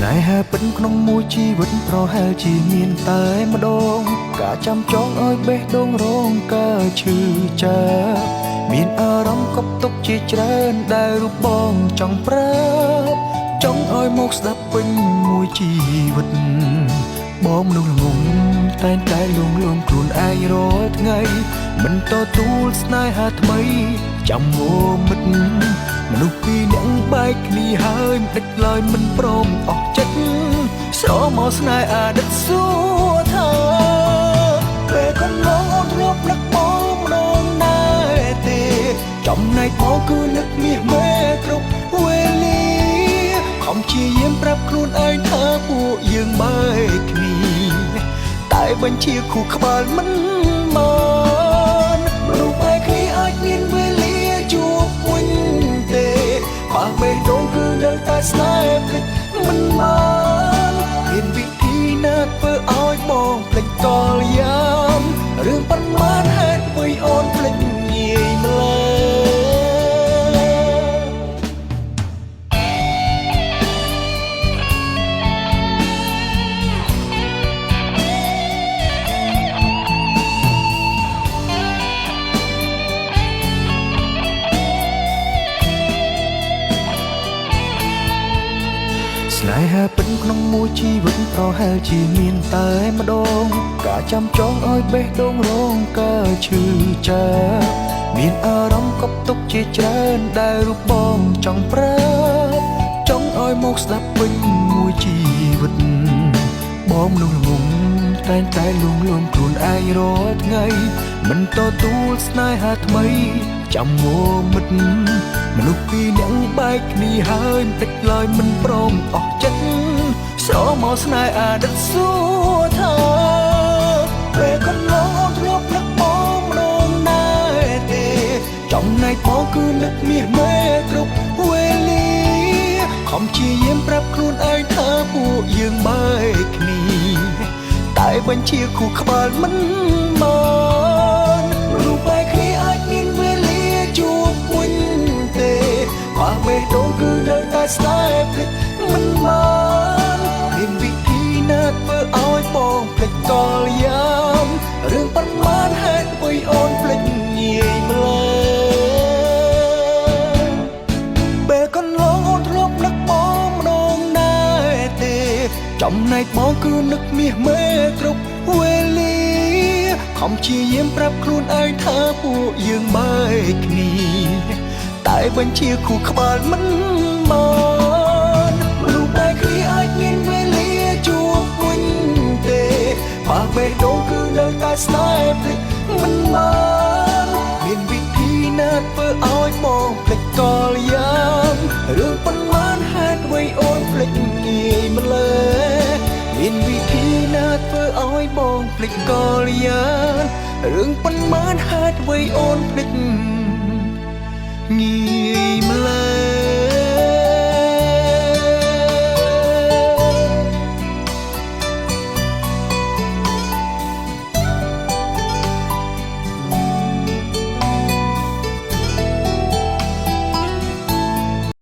ស្នេហាពិតក្នុងមួយជីវិតប្រហែលជាមានតែម្ដងការចាំចងឲ្យបេះដូងរងការឈឺចាប់មានអារម្មណ៍កប់ទុកជាច្រើនដែលរូបបងចង់ប្រាប់ចង់ឲ្យមកស្ដាប់ពេញមួយជីវិតបងមនុស្សល្ងងតែងតែលួងលោមខ្លួនឯងរាល់ថ្ងៃមិនទទួលស្នេហាថ្មីចាំមកមិត្តមនុស្សពីរនាក់បែកគ្នាហើយមិនដេចឡើយមិនព្រមអស់ចិត្តស្រមកស្នេហ៍អតីតសួរថាពេលកន្លងអូនរប់នឹកបងម្ដងដែរទេចំណែកបងគឺនឹកមាសមេគ្រប់វេលាខំព្យាយាមប្រាប់ខ្លួនឯងថាពួកយើងបែកគ្នាតែបញ្ជាខួរក្បាលមិនមកមនុស្សបែកគ្នាអាចមានវេលាជួបវិញទេបើបេះដូងគឺនៅតែស្នេហ៍ភ្លេចមិនមកមានវិធីណាធ្វើឲ្យបងភ្លេចកលយាមរឿងប៉ុន្មានហេតុអ្វីអូនភ្លេចងាយម្ល៉េះស្នេហាពិតក្នុងមួយជីវិតប្រហែលជាមានតែម្ដងការចាំចងឲ្យបេះដូងរងការឈឺចាប់មានអារម្មណ៍កប់ទុកជាច្រើនដែលរូបបងចង់ប្រាប់ចង់ឲ្យមកស្ដាប់ពេញមួយជីវិតបងមនុស្សល្ងងតែងតែលួងលោមខ្លួនឯងរាល់ថ្ងៃមិនទទួលស្នេហាថ្មីចាំមកមិត្តមនុស្សពីរនាក់បែកគ្នាហើយមិនដេចឡើយមិនព្រមអស់ចិត្តស្រមកស្នេហ៍អតីតសួរថាពេលកន្លងអូនធ្លាប់នឹកបងម្ដងដែរទេចំណែកបងគឺនឹកមាសមេគ្រប់វេលាខំព្យាយាមប្រាប់ខ្លួនឯងថាពួកយើងបែកគ្នាតែបញ្ជាខួរក្បាលមិនមកមនុស្សបែកគ្នាអាចមានវេលាជួបវិញទេបើបេះដូងគឺនៅតែស្នេហ៍ភ្លេចមិនមកមានវិធីណាធ្វើឲ្យបងភ្លេចកលយាមរឿងប៉ុន្មានហេតុអ្វីអូនភ្លេចងាយម្ល៉េះពេលកន្លងអូនធ្លាប់នឹកបងម្ដងដែរទេចំណែកបងគឺនឹកមាសមេគ្រប់វេលាខំព្យាយាមប្រាប់ខ្លួនឯងថាពួកយើងបែកគ្នាតែបញ្ជាខួរក្បាលមិនមកមនុស្សបែកគ្នាអាចមានវេលាជួបវិញទេបើបេះដូងគឺនៅតែស្នេហ៍ភ្លេចមិនមកមានវិធីណាធ្វើឲ្យបងភ្លេចកលយាមរឿងប៉ុន្មានហេតុអ្វីអូនភ្លេចងាយម្ល៉េះមានវិធីណាធ្វើឲ្យបងភ្លេចកលយាមរឿងប៉ុន្មានហេតុអ្វីអូនភ្លេចងាយម្ល៉េះ